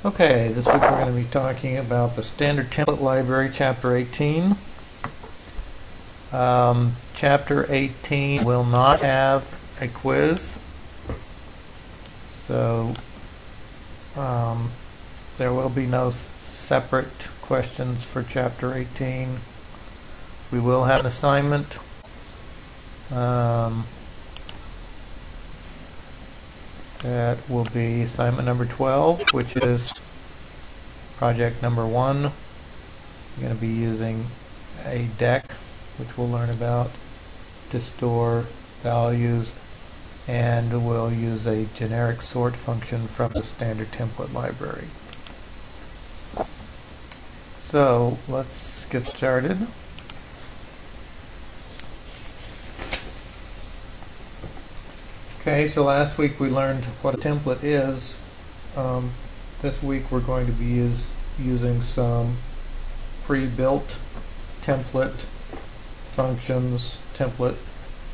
Okay, this week we're going to be talking about the Standard Template Library, Chapter 18. Chapter 18 will not have a quiz, so there will be no separate questions for Chapter 18. We will have an assignment. That will be assignment number 12, which is project number 1. We're going to be using a deck, which we'll learn about, to store values, and we'll use a generic sort function from the standard template library. So let's get started. Okay, so last week we learned what a template is. This week we're going to be using some pre-built template functions, template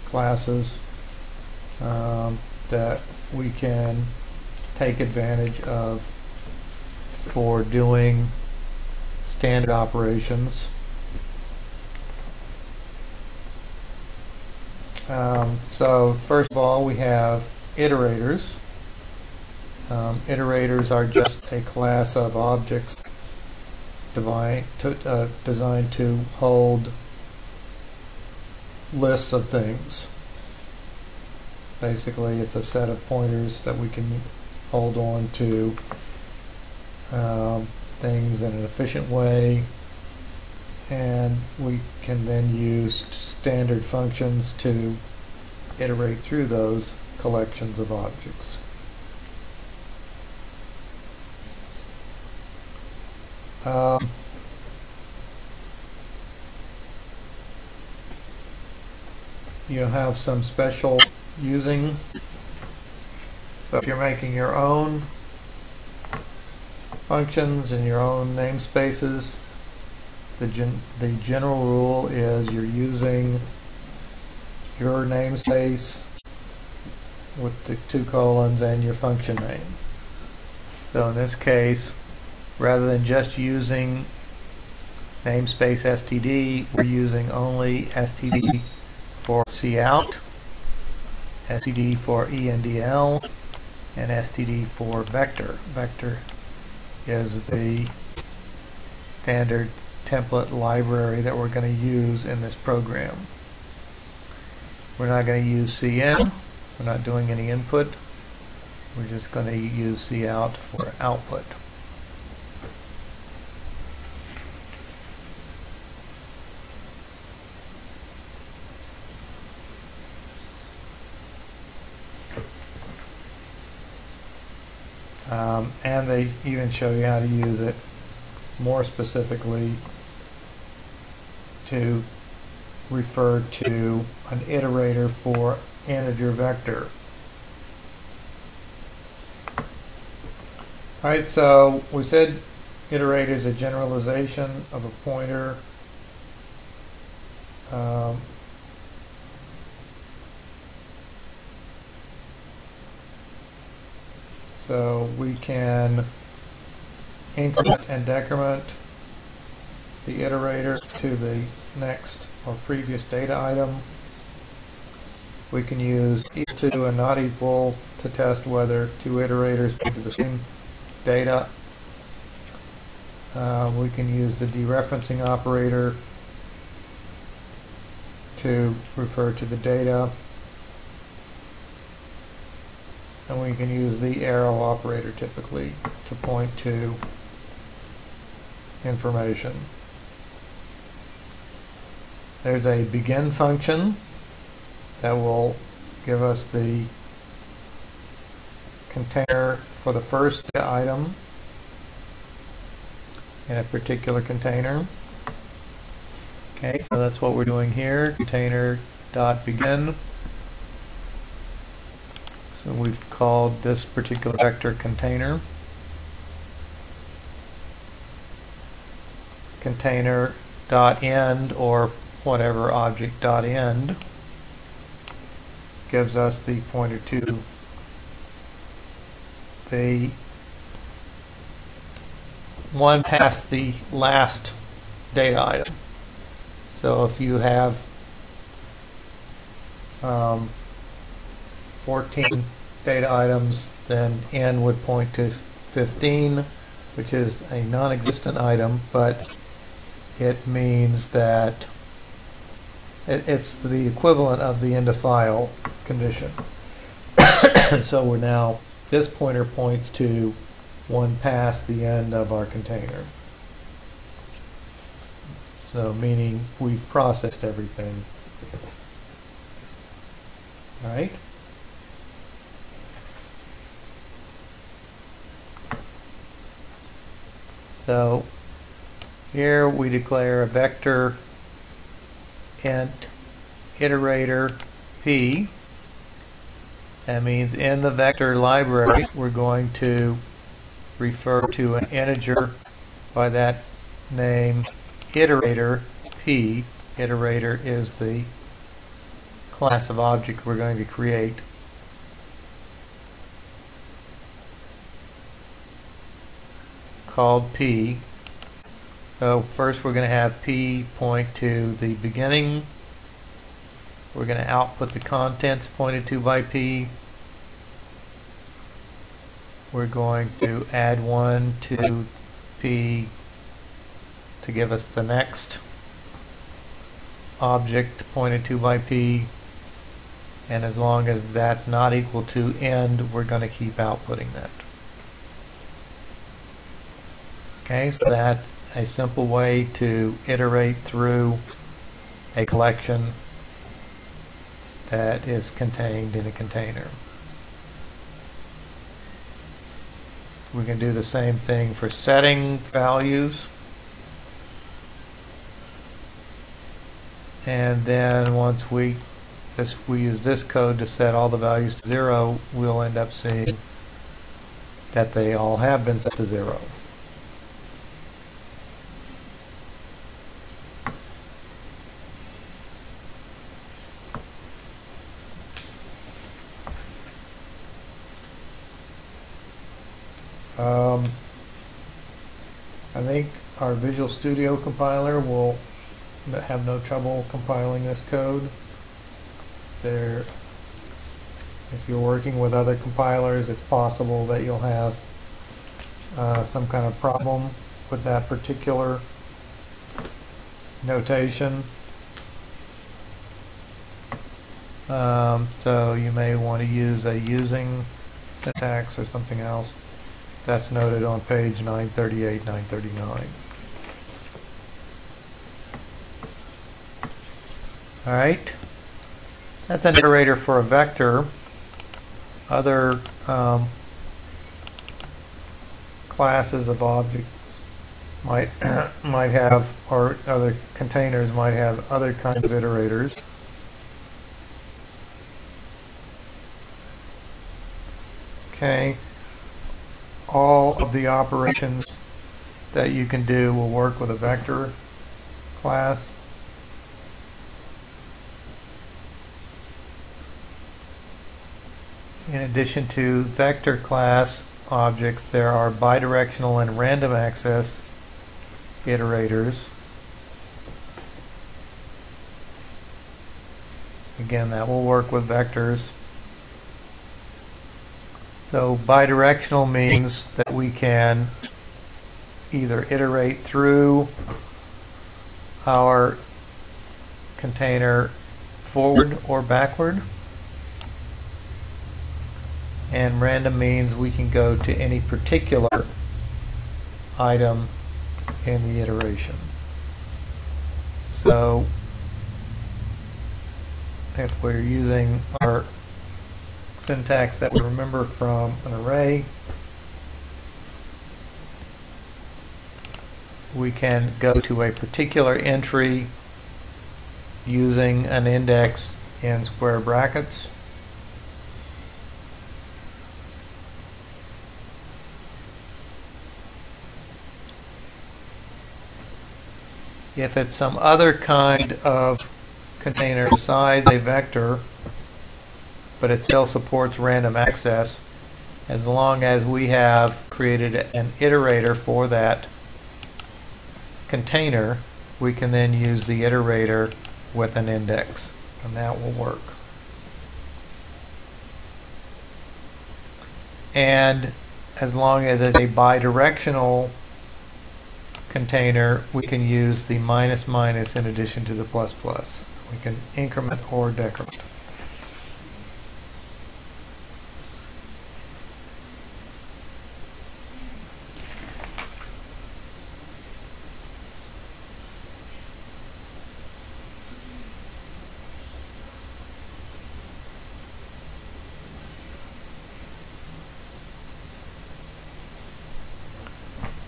classes that we can take advantage of for doing standard operations. So first of all, we have iterators. Iterators are just a class of objects designed to hold lists of things. Basically, it's a set of pointers that we can hold on to things in an efficient way, and we can then use standard functions to iterate through those collections of objects. You have some special using. So if you're making your own functions and your own namespaces, the general rule is you're using your namespace with the 2 colons and your function name. So in this case, rather than just using namespace std, we're using only std for cout, std for endl, and std for vector. Vector is the standard template library that we're going to use in this program. We're not going to use cin, we're not doing any input, we're just going to use cout for output. And they even show you how to use it more specifically to refer to an iterator for integer vector. Alright, so we said iterator is a generalization of a pointer. So we can increment and decrement the iterator to the next or previous data item. We can use equal to and not equal to test whether 2 iterators point to the same data. We can use the dereferencing operator to refer to the data. And we can use the arrow operator typically to point to information. There's a begin function that will give us the container for the first item in a particular container. Okay, so that's what we're doing here, container.begin. So we've called this particular vector container. Container.end or whatever object.end gives us the pointer to the one past the last data item. So if you have 14 data items, then n would point to 15, which is a non-existent item, but it means that it's the equivalent of the end of file condition. So we're now, this pointer points to one past the end of our container. So meaning we've processed everything. All right. So here we declare a vector int iterator p. That means in the vector library we're going to refer to an integer by that name iterator p. Iterator is the class of object we're going to create. Called p. So first we're going to have p point to the beginning. We're going to output the contents pointed to by p. We're going to add 1 to p to give us the next object pointed to by p. And as long as that's not equal to end, we're going to keep outputting that. Okay, so that's a simple way to iterate through a collection that is contained in a container. We can do the same thing for setting values. And then once we use this code to set all the values to 0, we'll end up seeing that they all have been set to 0. I think our Visual Studio compiler will have no trouble compiling this code. If you're working with other compilers, it's possible that you'll have some kind of problem with that particular notation. So you may want to use a using syntax or something else. That's noted on page 938, 939. All right. That's an iterator for a vector. Other classes of objects might have, or other containers might have other kinds of iterators. Okay. All of the operations that you can do will work with a vector class. In addition to vector class objects, there are bidirectional and random access iterators. Again, that will work with vectors. So bidirectional means that we can either iterate through our container forward or backward. And random means we can go to any particular item in the iteration. So if we're using our syntax that we remember from an array, we can go to a particular entry using an index in square brackets. If it's some other kind of container besides a vector, but it still supports random access, as long as we have created an iterator for that container, we can then use the iterator with an index, and that will work. And as long as it's a bidirectional container, we can use the minus minus in addition to the plus plus. So we can increment or decrement.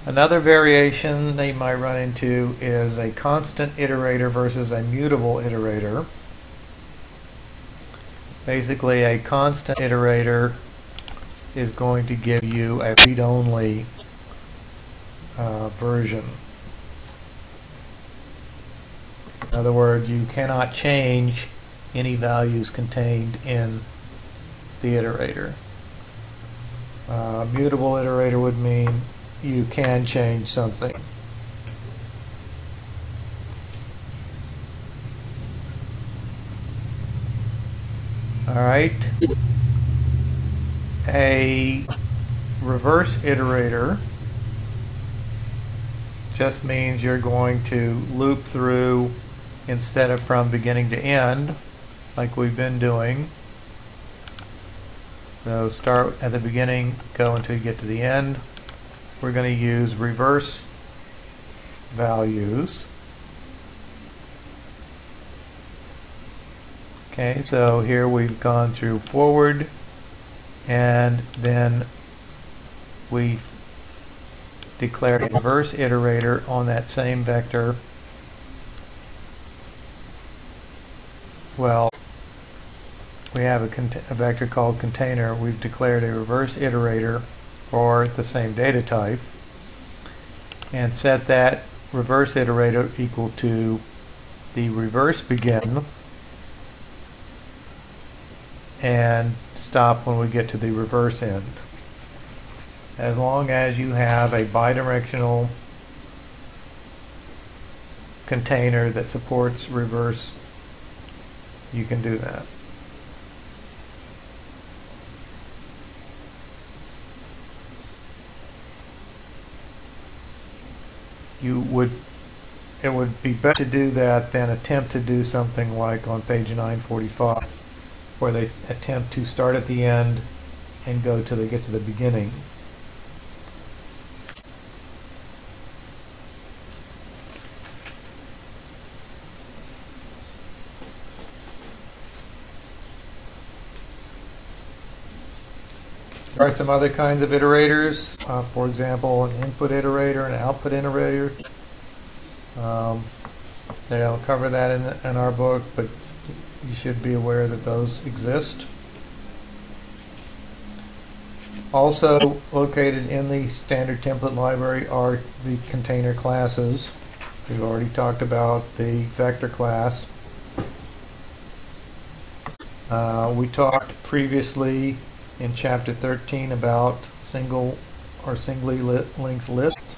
Another variation that you might run into is a constant iterator versus a mutable iterator. Basically, a constant iterator is going to give you a read-only version. In other words, you cannot change any values contained in the iterator. Mutable iterator would mean you can change something. All right. A reverse iterator just means you're going to loop through instead of from beginning to end, like we've been doing. So start at the beginning, go until you get to the end. We're going to use reverse values. Okay, so here we've gone through forward, and then we've declared a reverse iterator on that same vector. Well, we have a vector called container. We've declared a reverse iterator for the same data type and set that reverse iterator equal to the reverse begin and stop when we get to the reverse end. As long as you have a bidirectional container that supports reverse, you can do that. It would be better to do that than attempt to do something like on page 945, where they attempt to start at the end and go till they get to the beginning. There are some other kinds of iterators, for example, an input iterator and an output iterator. They don't cover that in our book, but you should be aware that those exist. Also located in the standard template library are the container classes. We've already talked about the vector class. We talked previously in chapter 13 about single or singly linked lists.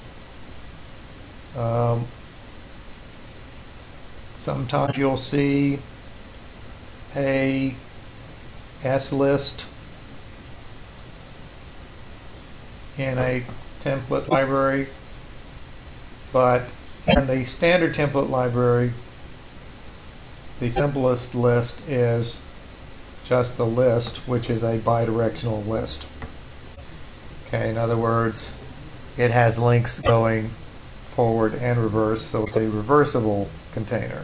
Sometimes you'll see a S list in a template library, but in the standard template library, the simplest list is just the list, which is a bidirectional list. Okay, in other words, it has links going forward and reverse, so it's a reversible container.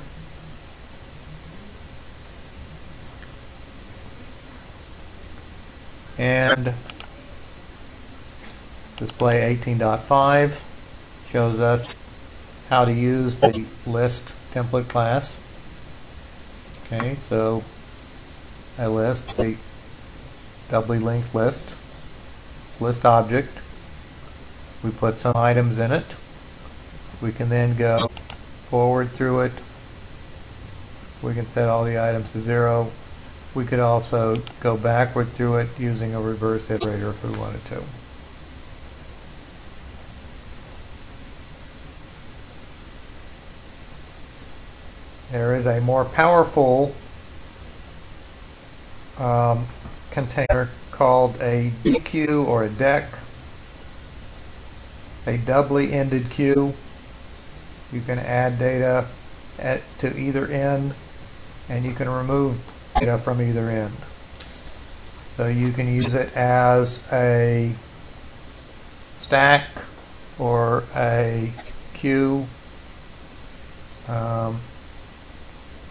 And display 18.5 shows us how to use the list template class. Okay, so a list, a doubly linked list object. We put some items in it. We can then go forward through it. We can set all the items to 0. We could also go backward through it using a reverse iterator if we wanted to. There is a more powerful container called a DQ or a deck, a doubly ended queue. You can add data to either end, and you can remove data from either end. So you can use it as a stack or a queue.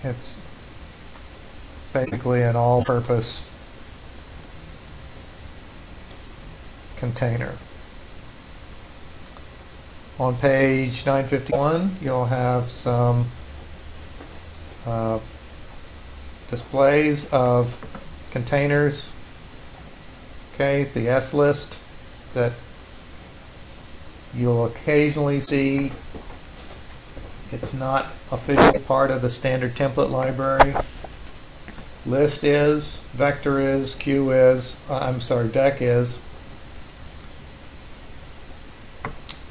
It's basically an all-purpose container. On page 951, you'll have some displays of containers. Okay, the S list that you'll occasionally see. It's not officially part of the standard template library. List is, vector is, queue is, deck is.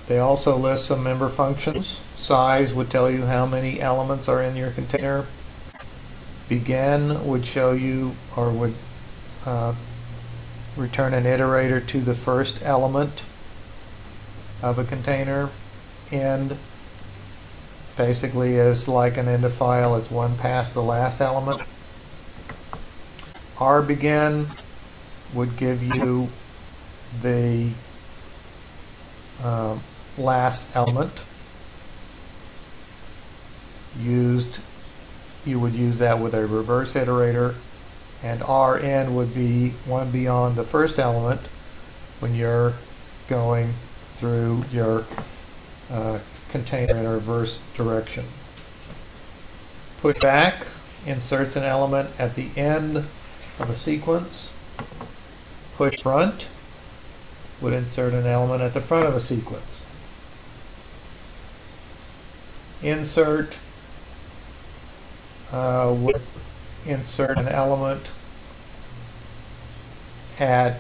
They also list some member functions. Size would tell you how many elements are in your container. Begin would show you, or would return an iterator to the first element of a container. End basically is like an end of file. It's one past the last element. Begin would give you the last element. You would use that with a reverse iterator, and Rn would be one beyond the first element when you're going through your container in a reverse direction. Push back inserts an element at the end of a sequence. Push front would insert an element at the front of a sequence. Insert would insert an element at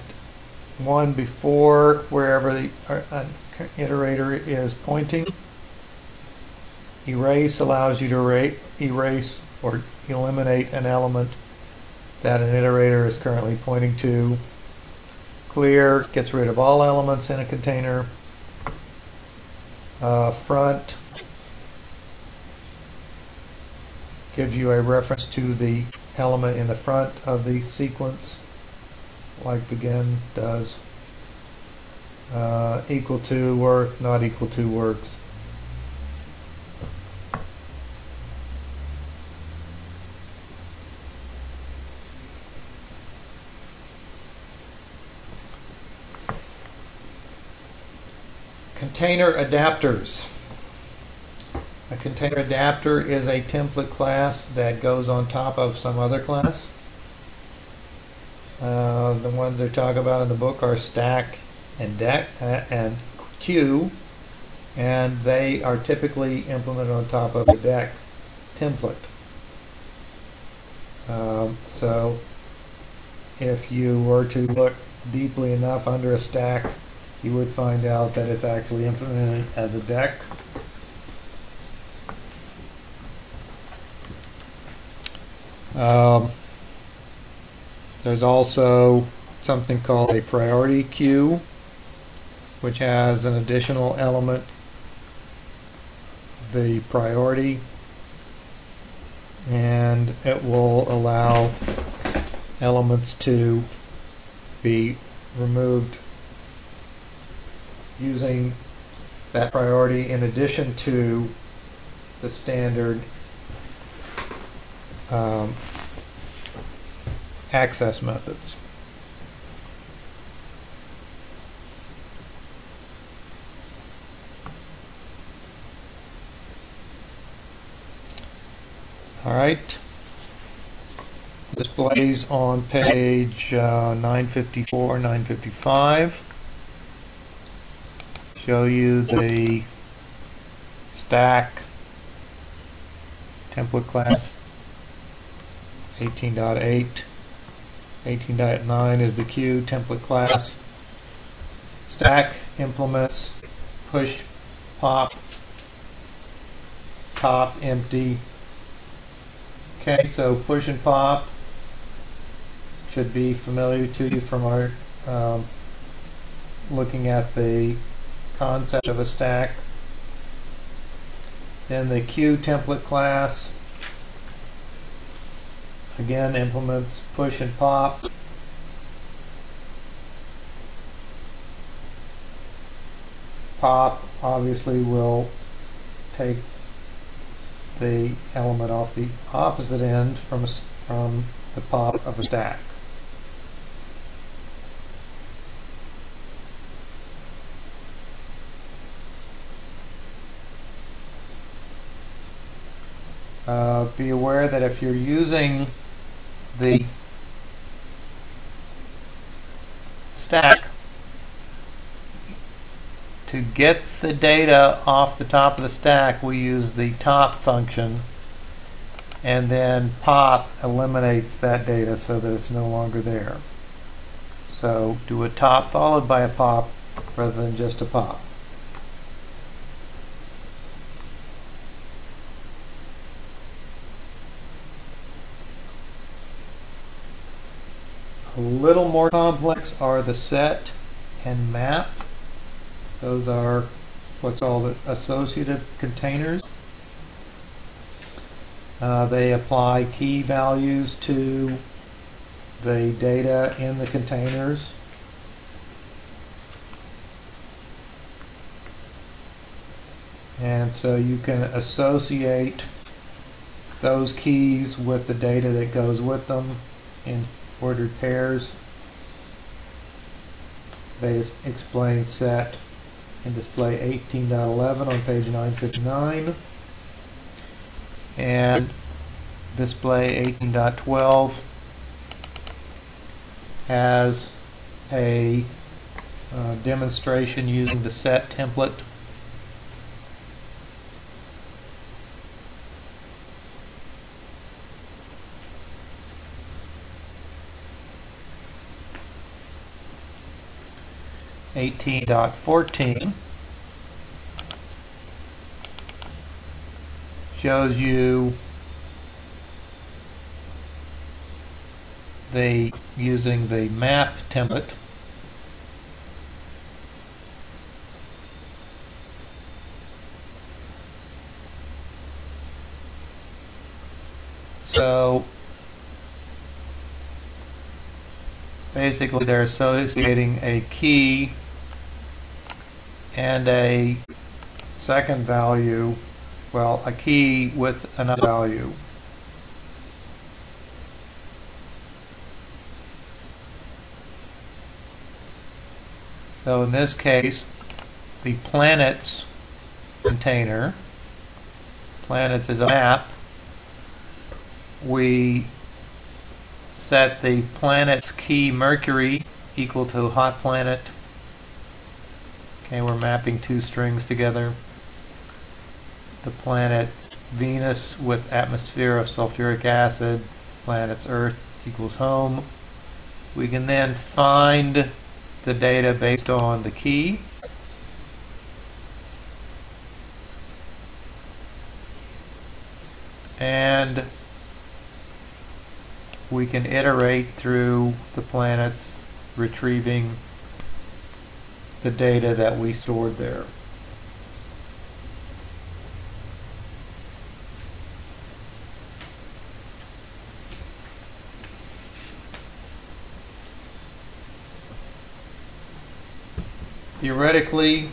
one before wherever the iterator is pointing. Erase allows you to erase or eliminate an element that an iterator is currently pointing to. Clear gets rid of all elements in a container. Front gives you a reference to the element in the front of the sequence, like begin does. Equal to work, not equal to works. Container adapters. A container adapter is a template class that goes on top of some other class. The ones they talk about in the book are stack and deck and queue, and they are typically implemented on top of a deck template. So if you were to look deeply enough under a stack, you would find out that it's actually implemented as a deck. There's also something called a priority queue, which has an additional element, the priority, and it will allow elements to be removed using that priority in addition to the standard access methods. All right. Displays on page 954, 955 show you the stack template class 18.8. 18.9 is the queue template class. Stack implements push, pop, top, empty, Okay, so push and pop should be familiar to you from our looking at the concept of a stack. Then the Q template class again implements push and pop. Pop obviously will take the element off the opposite end from the pop of a stack. Be aware that if you're using the stack to get the data off the top of the stack, we use the top function, and then pop eliminates that data so that it's no longer there. So do a top followed by a pop rather than just a pop. A little more complex are the set and map. Those are what's called associative containers. They apply key values to the data in the containers. And so you can associate those keys with the data that goes with them in ordered pairs. They explain set in display 18.11 on page 959, and display 18.12 has a demonstration using the set template. .14 shows you using the map template. So basically they're associating a key and a second value, well, a key with another value. So in this case, the planets container, planets is a map. We set the planet's key Mercury equal to hot planet. Okay, we're mapping two strings together. The planet Venus with atmosphere of sulfuric acid, planet's Earth equals home. We can then find the data based on the key. And we can iterate through the planets, retrieving the data that we stored there. Theoretically,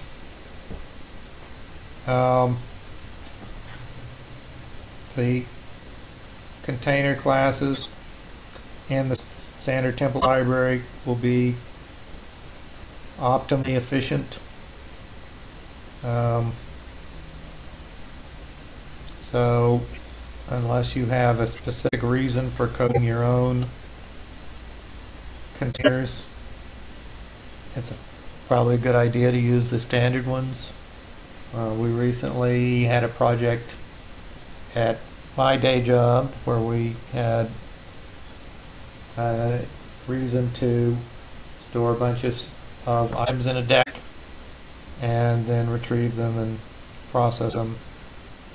the container classes in the standard template library will be optimally efficient. So unless you have a specific reason for coding your own containers, it's probably a good idea to use the standard ones. We recently had a project at my day job where we had reason to store a bunch of items in a deck and then retrieve them and process them.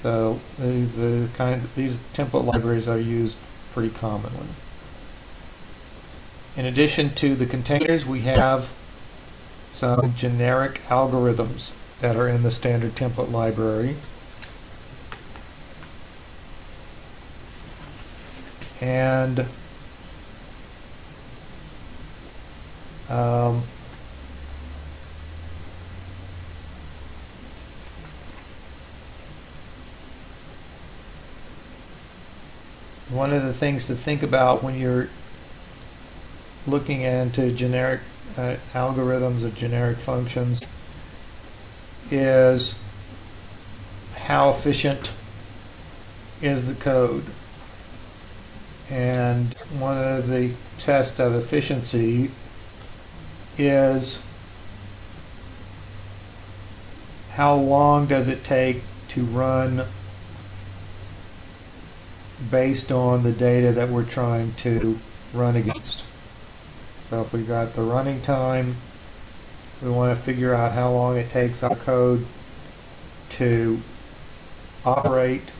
So these template libraries are used pretty commonly. In addition to the containers, we have some generic algorithms that are in the standard template library. And one of the things to think about when you're looking into generic algorithms or generic functions is how efficient is the code. And one of the tests of efficiency is how long does it take to run based on the data that we're trying to run against. So if we've got the running time, we want to figure out how long it takes our code to operate.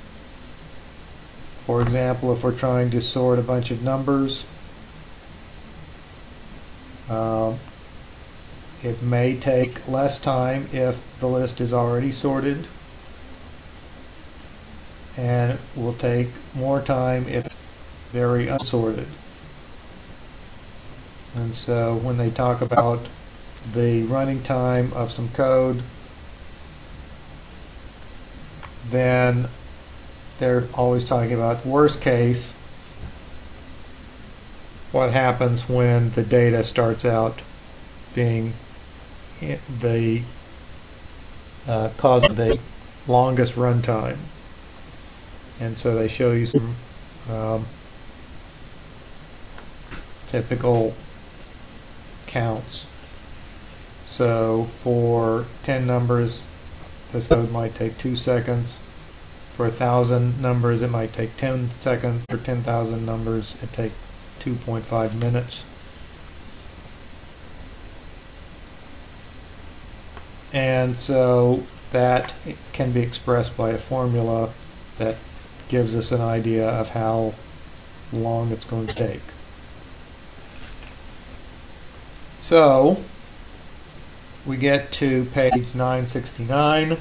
For example, if we're trying to sort a bunch of numbers, it may take less time if the list is already sorted, and it will take more time if it's very unsorted. And so when they talk about the running time of some code, then they're always talking about worst case, what happens when the data starts out being the cause of the longest runtime. And so they show you some typical counts. So for 10 numbers, this code might take 2 seconds. For 1,000 numbers, it might take 10 seconds. For 10,000 numbers, it takes 2.5 minutes. And so that can be expressed by a formula that gives us an idea of how long it's going to take. So we get to page 969.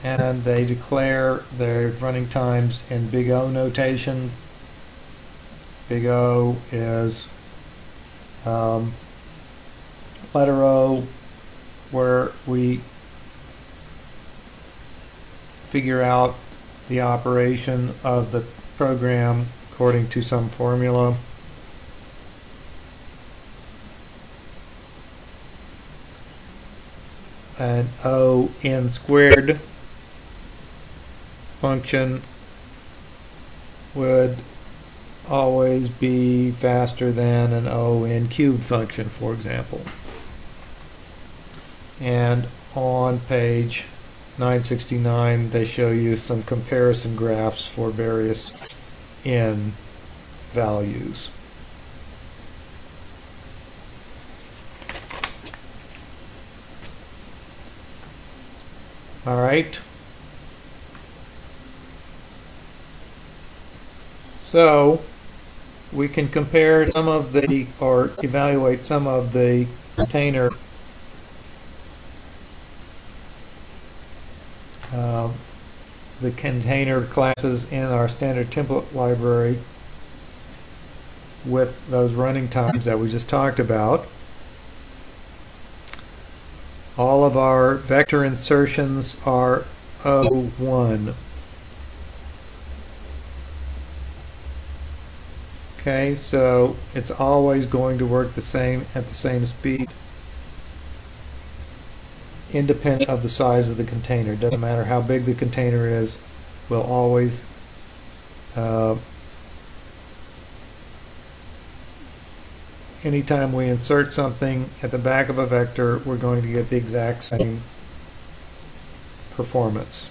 And they declare their running times in big O notation. Big O is letter O, where we figure out the operation of the program according to some formula. An O n squared function would always be faster than an O n cubed function, for example. And on page 969, they show you some comparison graphs for various n values. All right. So we can compare some of the, or evaluate some of the container classes in our standard template library with those running times that we just talked about. All of our vector insertions are O1. Okay, so it's always going to work the same at the same speed, independent of the size of the container. Doesn't matter how big the container is, we'll always anytime we insert something at the back of a vector, we're going to get the exact same performance.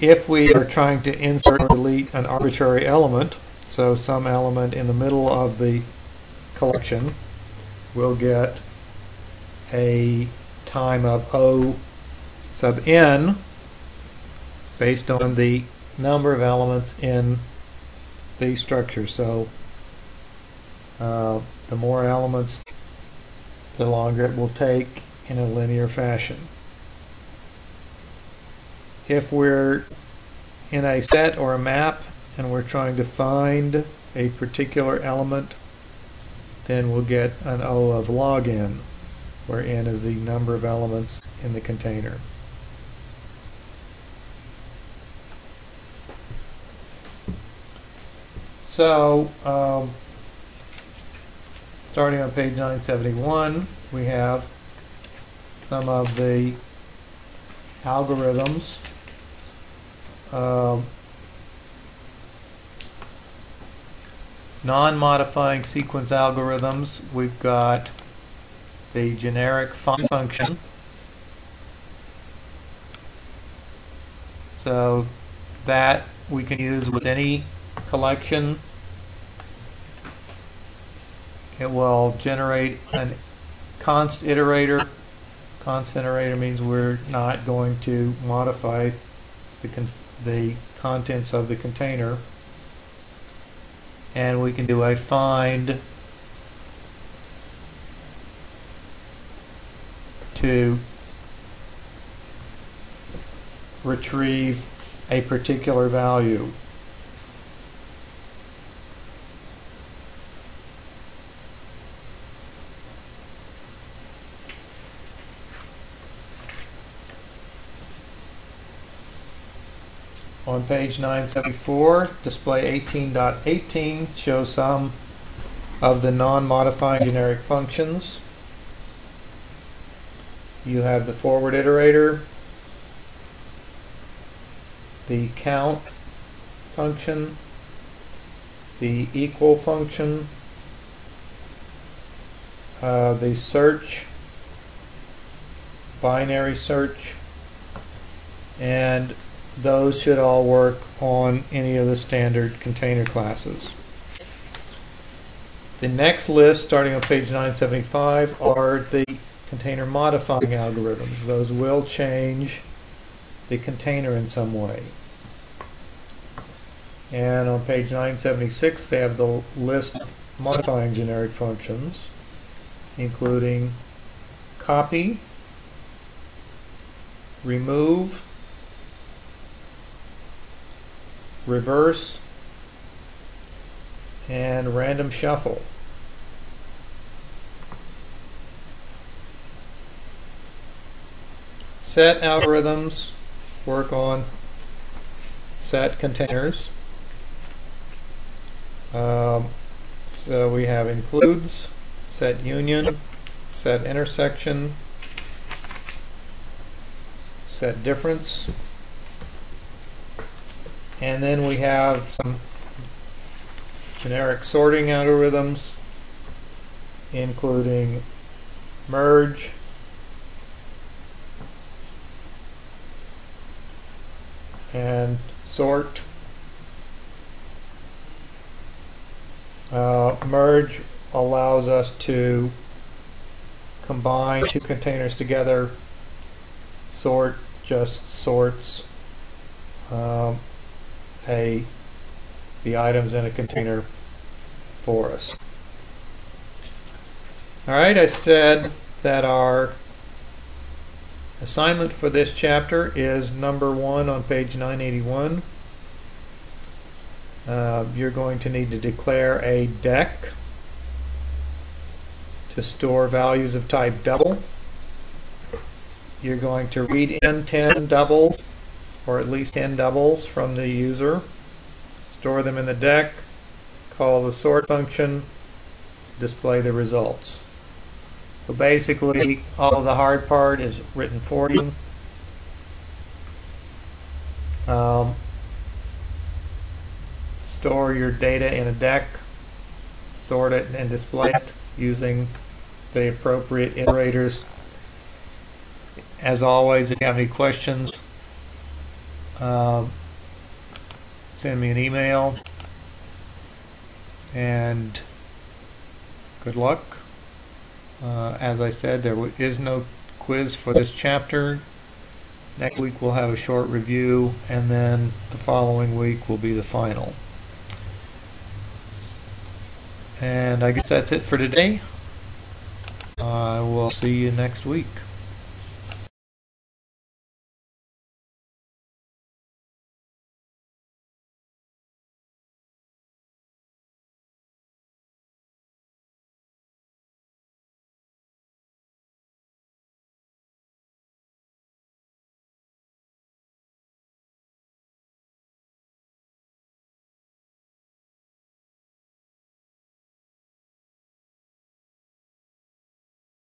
If we are trying to insert or delete an arbitrary element, so some element in the middle of the collection, we'll get a time of O sub n based on the number of elements in the structure. So the more elements, the longer it will take in a linear fashion. If we're in a set or a map and we're trying to find a particular element, then we'll get an O of log n, where n is the number of elements in the container. So, starting on page 971, we have some of the algorithms. Non-modifying sequence algorithms, we've got the generic find function. So that we can use with any collection. It will generate a const iterator. Const iterator means we're not going to modify the contents of the container. And we can do a find to retrieve a particular value. On page 974, display 18.18 shows some of the non-modifying generic functions. You have the forward iterator, the count function, the equal function, the search, binary search, and those should all work on any of the standard container classes. The next list, starting on page 975, are the container modifying algorithms. Those will change the container in some way. And on page 976, they have the list of modifying generic functions, including copy, remove, reverse, and random shuffle. Set algorithms work on set containers. So we have includes, set union, set intersection, set difference, and then we have some generic sorting algorithms, including merge, and sort. Merge allows us to combine two containers together. Sort just sorts the items in a container for us. Alright, I said that our assignment for this chapter is number 1 on page 981. You're going to need to declare a deck to store values of type double. You're going to read in 10 doubles, or at least 10 doubles from the user, store them in the deck, call the sort function, display the results. So basically, all of the hard part is written for you. Store your data in a deck, sort it and display it using the appropriate iterators. As always, if you have any questions, send me an email, and Good luck. As I said, there is no quiz for this chapter. Next week we'll have a short review, and then the following week will be the final. And I guess that's it for today. I will see you next week.